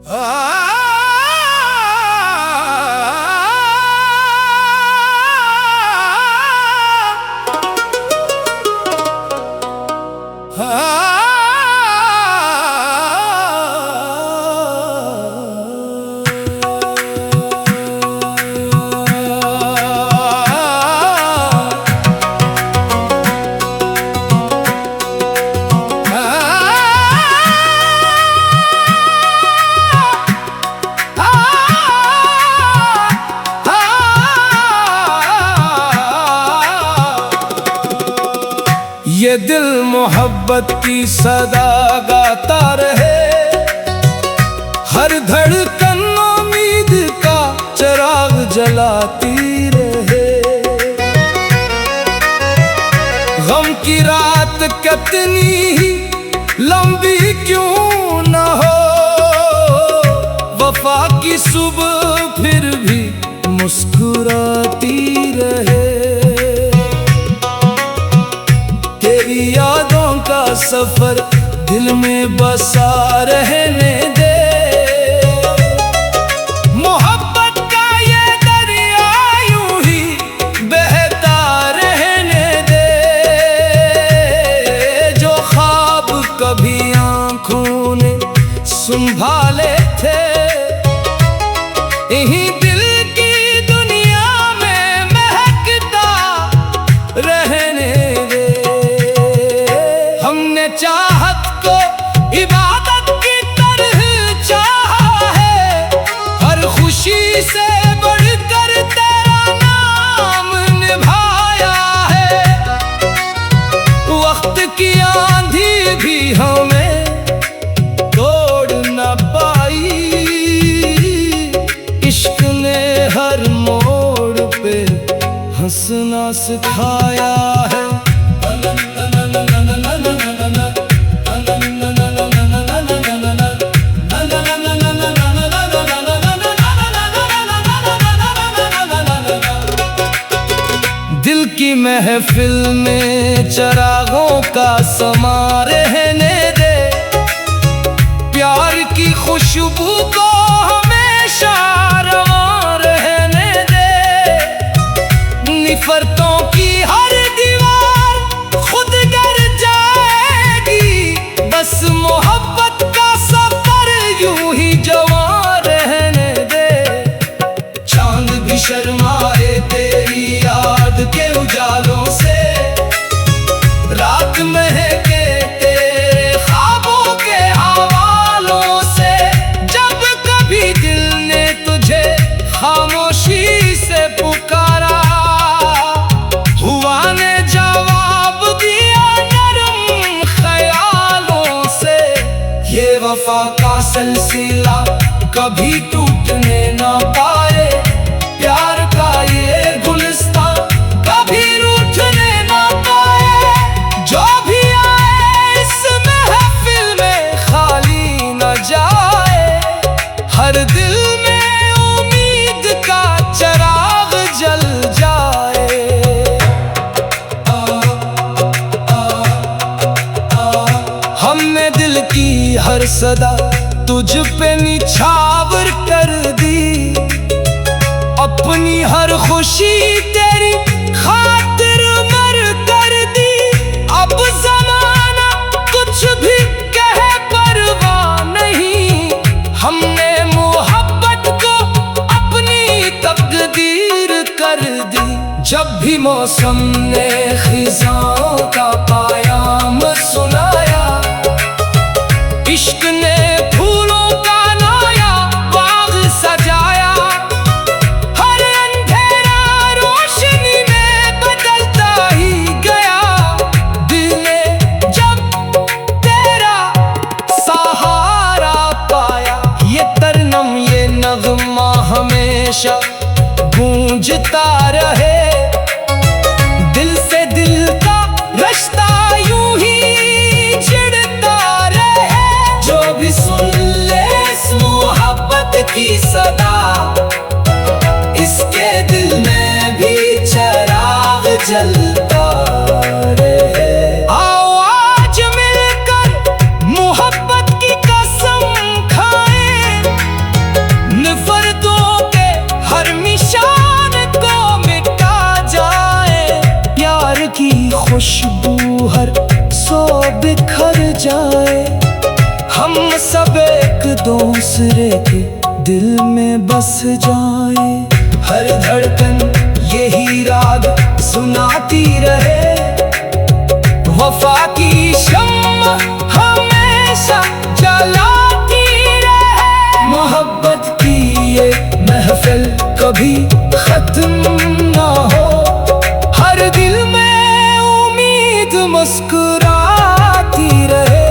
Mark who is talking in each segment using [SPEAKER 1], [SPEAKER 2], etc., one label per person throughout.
[SPEAKER 1] ये दिल मोहब्बत की सदा गाता रहे, हर धड़कन उम्मीद का चिराग जलाती रहे। गम की रात कितनी ही लंबी क्यों न हो, वफा की सुबह फिर भी मुस्कुराती रहे। तेरी यादों का सफर दिल में बसा रहने दे, मोहब्बत का ये दरिया यूं ही बहता रहने दे। जो ख्वाब कभी आंखों ने संभाले थे, यहीं दिल की दुनिया में महकता रहने दे। हमने चाहत को इबादत की तरह चाहा है, हर खुशी से बढ़कर तेरा नाम निभाया है। वक्त की आंधी भी हमें तोड़ न पाई, इश्क ने हर मोड़ पे हंसना सिखाया है। दिल की महफिल में चिरागों का समा रहने दे, प्यार की खुशबू को हमेशा रवां रहने दे। निफरतों की हर दीवार खुद गिर जाएगी, बस मोहब्बत का सफर यूं ही जवां रहने दे। चांद भी शर्माए तेरी याद के उजालों से, रात महके तेरे ख्वाबों के हवालों से। जब कभी दिल ने तुझे खामोशी से पुकारा, हुआ ने जवाब दिया नरम ख्यालों से। ये वफा का सिलसिला कभी टूटने ना पाए, प्यार का ये गुलिस्तां कभी रूठने ना पाए। जो भी आए इस महफिल में खाली न जाए, हर दिल में उम्मीद का चिराग जल जाए। हमने दिल की हर सदा तुझ पे निछावर कर दी, अपनी हर खुशी तेरी खातिर मर कर दी। अब ज़माना कुछ भी कहे परवाह नहीं, हमने मोहब्बत को अपनी तकदीर कर दी। जब भी मौसम ने खिज़ाओं का पायाम सुनाया, इश्क ने फूलों का नया बाग सजाया। हर अंधेरा रोशनी में बदलता ही गया, दिल ने जब तेरा सहारा पाया। ये तरनम ये नगमा हमेशा गूंजता रहे, दिल से दिल का रिश्ता यूं ही चिढ़ता रहे। जो भी सुन ले इस मोहब्बत की सदा, इसके दिल में भी चिराग जलता रहे। आओ आज मिलकर मोहब्बत की कसम खाएं, हम सब एक दूसरे के दिल में बस जाए। हर धड़कन यही राग सुनाती रहे, वफा की शम्मा हमेशा जलाती रहे। मोहब्बत की ये महफिल कभी खत्म ना हो, हर दिल में उम्मीद मुस्कुराती रहे।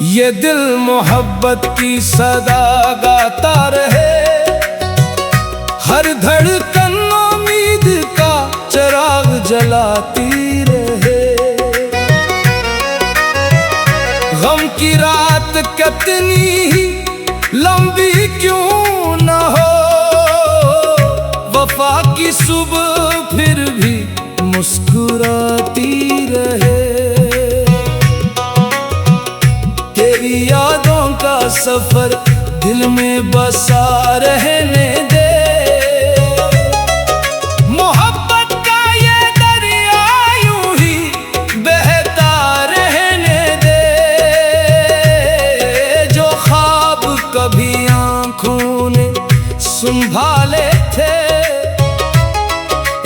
[SPEAKER 1] ये दिल मोहब्बत की सदा गाता रहे, हर धड़कन उम्मीद का चिराग जलाती रहे। गम की रात कितनी ही लंबी क्यों न हो, वफा की सुबह फिर भी मुस्कुराती रहे। तेरी यादों का सफर दिल में बसा रहने दे, मोहब्बत का ये दरिया यूं ही बहता रहने दे। जो ख्वाब कभी आंखों ने संभाले थे,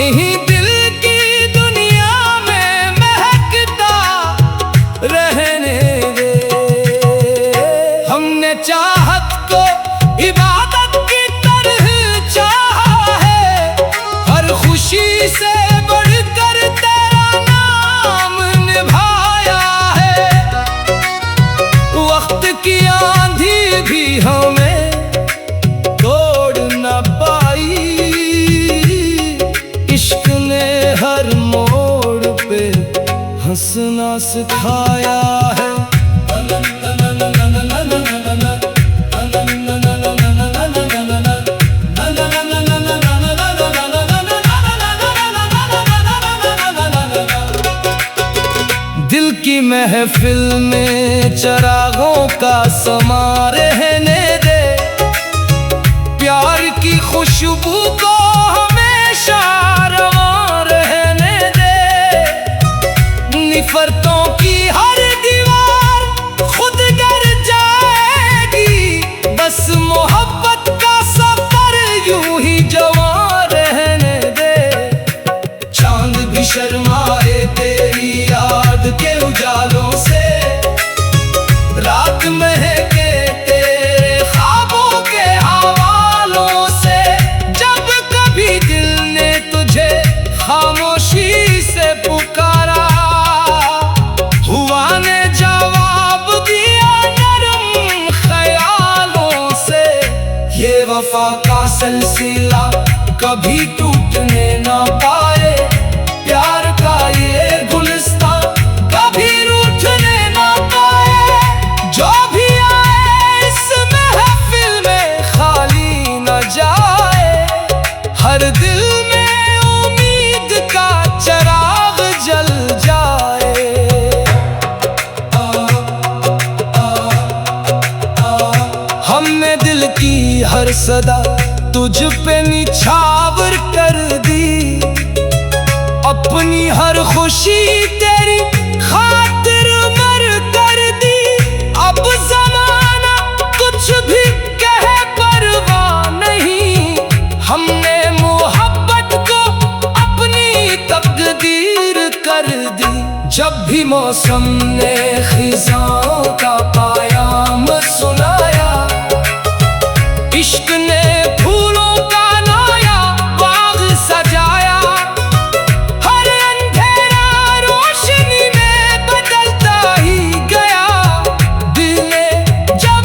[SPEAKER 1] यहीं दिल की दुनिया में महकता रहने दे। हमने चाहत को इबादत की तरह चाहा है, हर खुशी से बढ़कर तेरा नाम निभाया है। वक्त की आंधी भी हमें तोड़ न पाई, इश्क ने हर मोड़ पे हंसना सिखाया है। दिल की महफिल में चिरागों का समा रहने दे, प्यार की खुशबू को हमेशा रवां रहने दे। निफरतों की हर दीवार खुद गिर जाएगी, बस मोहब्बत का सफर यूं ही जवां रहने दे। चांद भी शर्माए तेरी याद के उजालों से, रात महके तेरे ख्वाबों के हवालों से। जब कभी दिल ने तुझे खामोशी से पुकारा, हुआ ने जवाब दिया नरम ख्यालों से। ये वफा का सिलसिला कभी टूटने ना पाए, प्यार का ये गुलिस्तां कभी रूठने ना पाए। जो भी आए इस महफिल में खाली न जाए, हर दिल में उम्मीद का चिराग जल जाए। हमने दिल की हर सदा तुझ पे निछावर कर दी, अपनी हर खुशी तेरी खातिर मर कर दी। अब ज़माना कुछ भी कहे परवाह नहीं, हमने मोहब्बत को अपनी तकदीर कर दी। जब भी मौसम ने खिज़ाओं का पायाम सुनाया, इश्क ने फूलों का नाया बाग सजाया। हर अंधेरा रोशनी में बदलता ही गया, दिल ने जब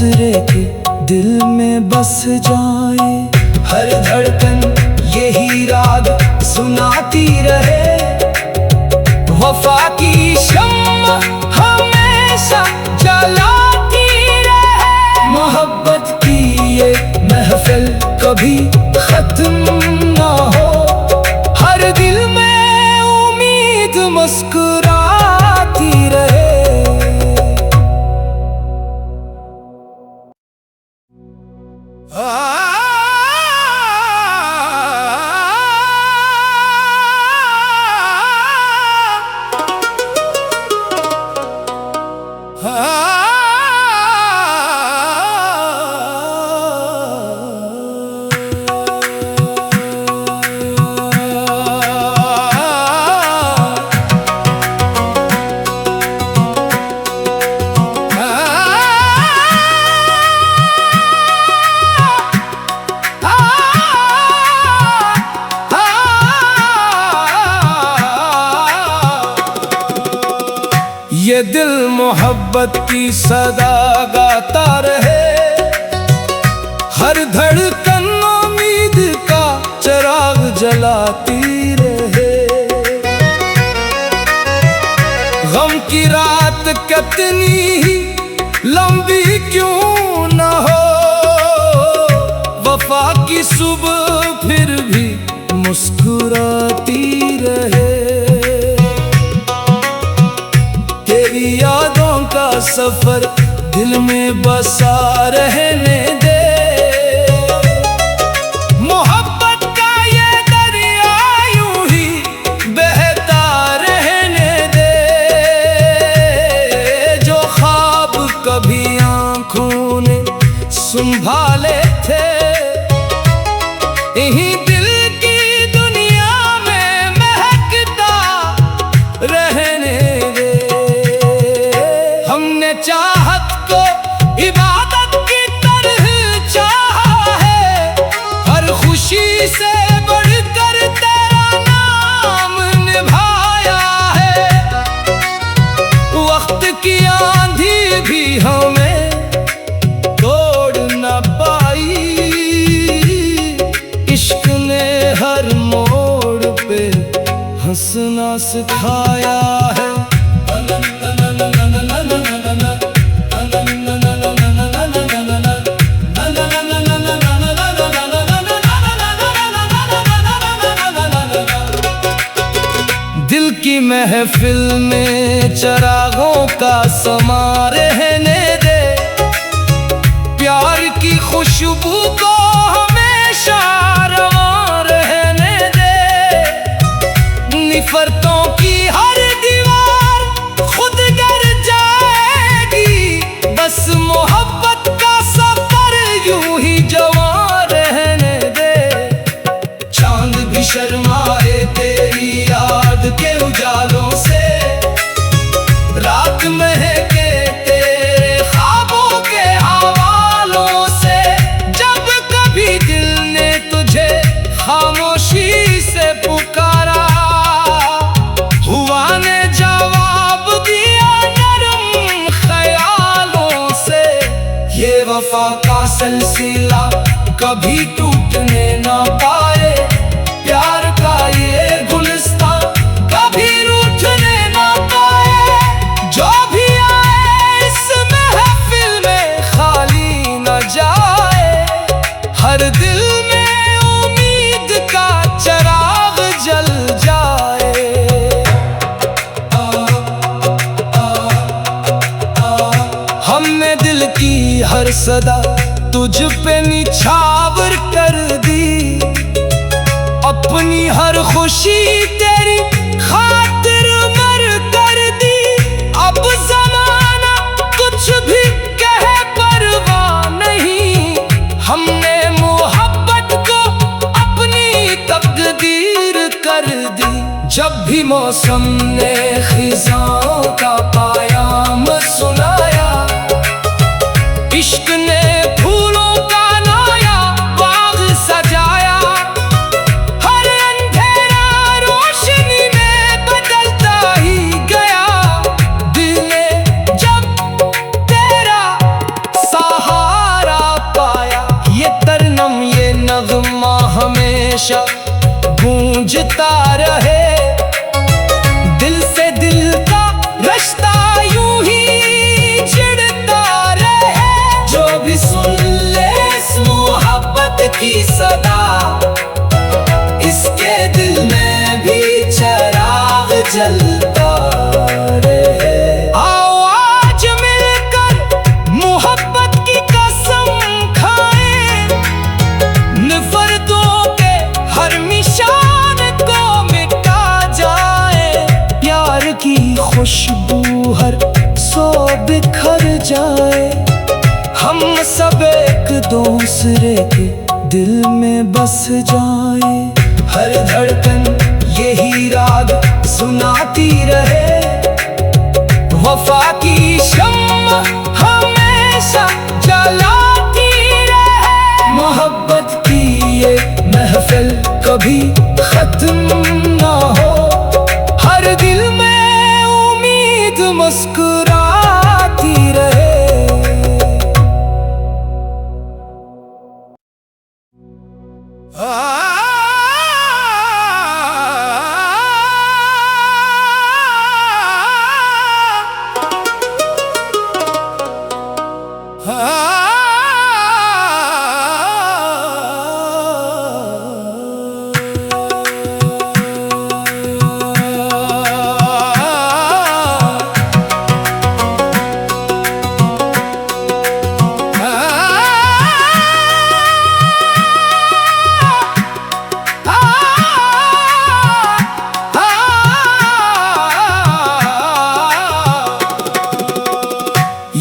[SPEAKER 1] दूसरे के दिल में बस जाए। हर धड़कन यही राग सुनाती रहे, वफा की शम्मा हमेशा जलाती रहे। मोहब्बत की ये महफिल कभी खत्म ना हो, हर दिल में उम्मीद मुस्कुराती रहे। ये दिल मोहब्बत की सदा गाता रहे, हर धड़कन उम्मीद का चिराग जलाती रहे। गम की रात कितनी ही लंबी क्यों न हो, वफा की सुबह फिर भी मुस्कुराती रहे। तेरी यादों का सफर दिल में बसा रहने दे, मोहब्बत का ये दरिया यूं ही बहता रहने दे। जो ख्वाब कभी आंखों ने संभाले थे, यहीं दिल की दुनिया में महकता रहने दे। हमने चाहत को इबादत की तरह चाहा है, हर खुशी से बढ़कर तेरा नाम निभाया है। वक्त की आंधी भी हमें तोड़ न पाई, इश्क ने हर मोड़ पे हंसना सिखाया है। दिल की महफिल में चिरागों का समा रहने दे, प्यार की खुशबू को हमेशा रवां रहने दे। निफरतों की हर दीवार खुद गिर जाएगी, बस मोहब्बत का सफर यूं ही जवां रहने दे। चांद भी शर्माए तेरी याद के उजालों से, रात महके तेरे ख्वाबों के हवालों से। जब कभी दिल ने तुझे खामोशी से पुकारा, हुआ ने जवाब दिया नरम ख्यालों से। ये वफा का सिलसिला कभी टूटने ना पाए, प्यार का ये गुलिस्तान कभी रूठने ना पाए। जो भी आए इस महफिल में खाली न जाए, हर दिल में उम्मीद का चिराग जल जाए। हमने दिल की हर सदा तुझ पे निछावर कर दी, अपनी हर खुशी तेरी खातिर मर कर दी। अब ज़माना कुछ भी कहे परवाह नहीं, हमने मोहब्बत को अपनी तकदीर कर दी। जब भी मौसम ने खिज़ाओं का पायाम सुनाया, इश्क ने फूलों का नया बाग सजाया। हर अंधेरा रोशनी में बदलता ही गया, दिल ने जब तेरा सहारा हमेशा गूंजता रहे। दिल से दिल का रिश्ता यूं ही चिढ़ता रहे। जो भी सुन ले इस मोहब्बत की सदा, इसके दिल में भी चिराग जलता रहे। आओ आज मिलकर मोहब्बत की कसम खाएं, नफरतों के हर निशान को मिटा जाए। प्यार की खुशबू हर सौ बिखर जाए। हम सब एक दूसरे के दिल में बस जाए। हर धड़कन यही राग सुनाती रहे। वफा की शम्मा हमेशा जलाती रहे। मोहब्बत की ये महफिल कभी खत्म ना हो। हर दिल में उम्मीद मुस्कुराती रहे।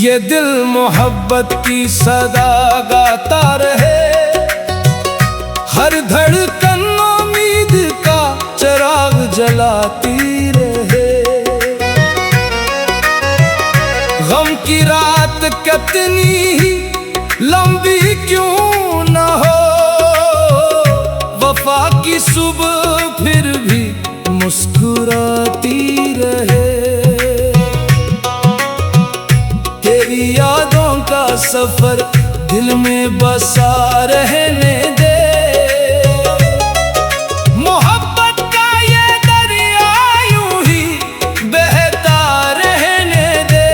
[SPEAKER 1] ये दिल मोहब्बत की सदा गाता रहे। हर धड़कन उम्मीद का चिराग जलाती रहे। गम की रात कितनी ही लंबी क्यों न हो, वफा की सुबह फिर भी मुस्कुराती रहे। तेरी यादों का सफर दिल में बसा रहने दे। मोहब्बत का ये दरिया यूं ही बहता रहने दे।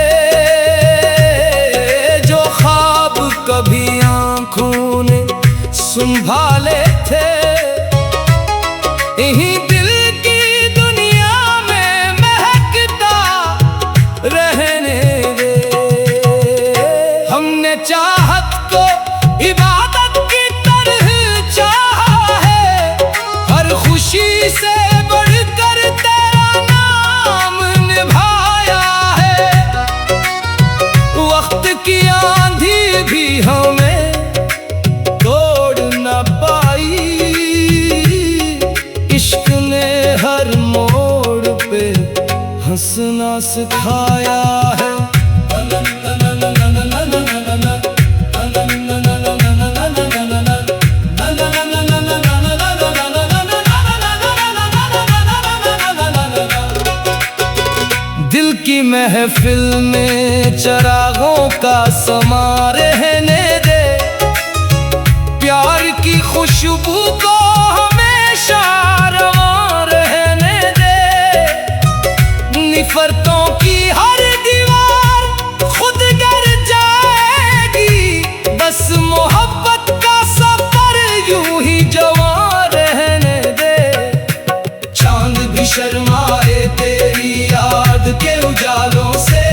[SPEAKER 1] जो ख्वाब कभी आंखों ने संभाले थे, यहीं दिल की दुनिया में महकता रहने दे। हमने चाहत को इबादत की तरह चाहा है। हर खुशी से बढ़कर तेरा नाम निभाया है। वक्त की आंधी भी हमें तोड़ न पाई। इश्क ने हर मोड़ पे हंसना सिखाया है। दिल की महफिल में चिरागों का समा रहने दे। प्यार की खुशबू को हमेशा रवां रहने दे। नफरतों की हर दीवार खुद गिर जाएगी। बस मोहब्बत का सफर यूं ही जवां रहने दे। चांद भी शर्माए तेरी याद के उजालों से।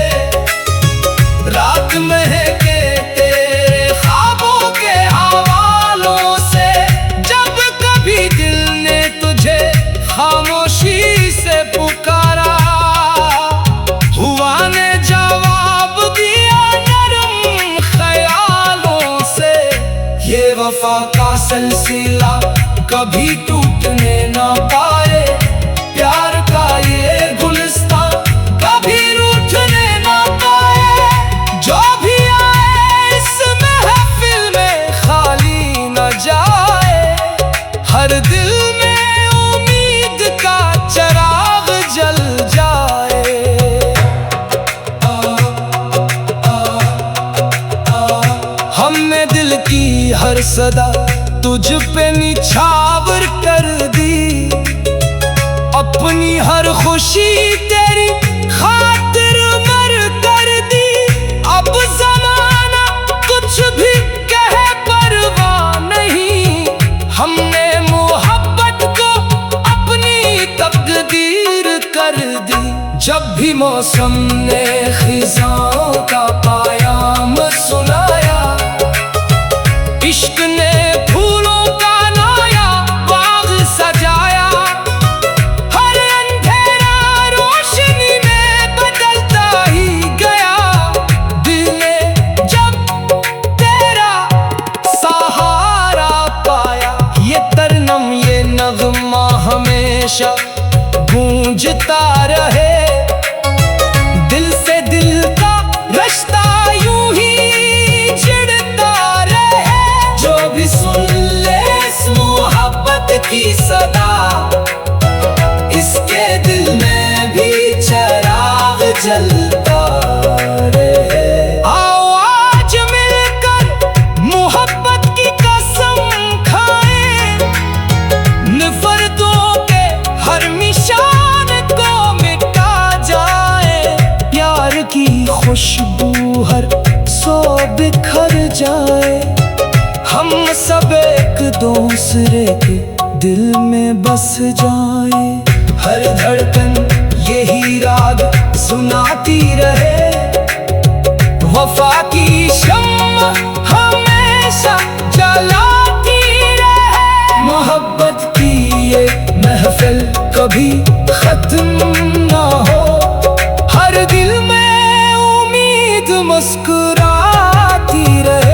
[SPEAKER 1] रात महके तेरे ख्वाबों के हवालों से। जब कभी दिल ने तुझे खामोशी से पुकारा, हुआ ने जवाब दिया नरम ख्यालों से। ये वफा का सिलसिला कभी टूटने ना पाए। प्यार का ये गुलिस्तां कभी रूठने ना पाए। जो भी आए इस महफिल में खाली न जाए। हर दिल में उम्मीद का चिराग जल जाए। हमने दिल की हर सदा तुझ पे निछावर अपनी हर खुशी तेरी खातिर मर कर दी। अब जमाना कुछ भी कहे परवाह नहीं, हमने मोहब्बत को अपनी तकदीर कर दी। जब भी मौसम ने खिज़ाओं का पायाम सुनाया, इश्क ने फूलों का नाया बाग सजाया। हर अंधेरा रोशनी में बदलता ही गया, दिल ने जब तेरा सहारा पाया। ये तरनम ये नग़्मा हमेशा गूंजता रहे, दिल से दिल का रिश्ता यूं ही चिढ़ता रहे। जो भी सुन ले इस मोहब्बत की सदा, इसके दिल में भी चिराग जलता रहे। आओ आज मिलकर मोहब्बत की कसम खाएं, नफरतों के हर निशान को मिटा जाए। प्यार की खुशबू हर सो बिखर जाए, हम सब एक दूसरे के दिल में बस जाए। हर धड़कन यही राग सुनाती रहे, वफा की शम्मा हमेशा जलाती रहे। मोहब्बत की ये महफिल कभी खत्म ना हो, हर दिल में उम्मीद मुस्कुराती रहे।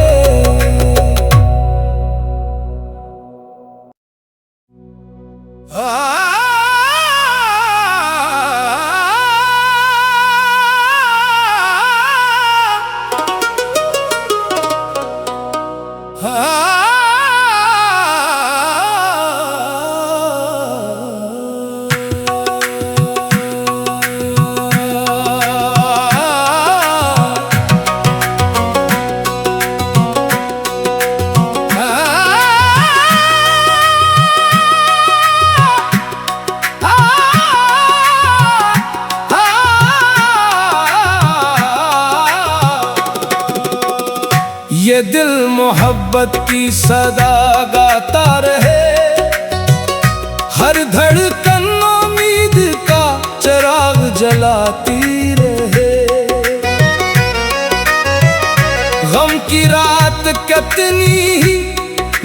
[SPEAKER 1] ये दिल मोहब्बत की सदा गाता रहे, हर धड़कन उम्मीद का चिराग जलाती रहे। गम की रात कितनी ही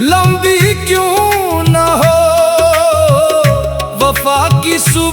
[SPEAKER 1] लंबी क्यों न हो, वफा की सुबह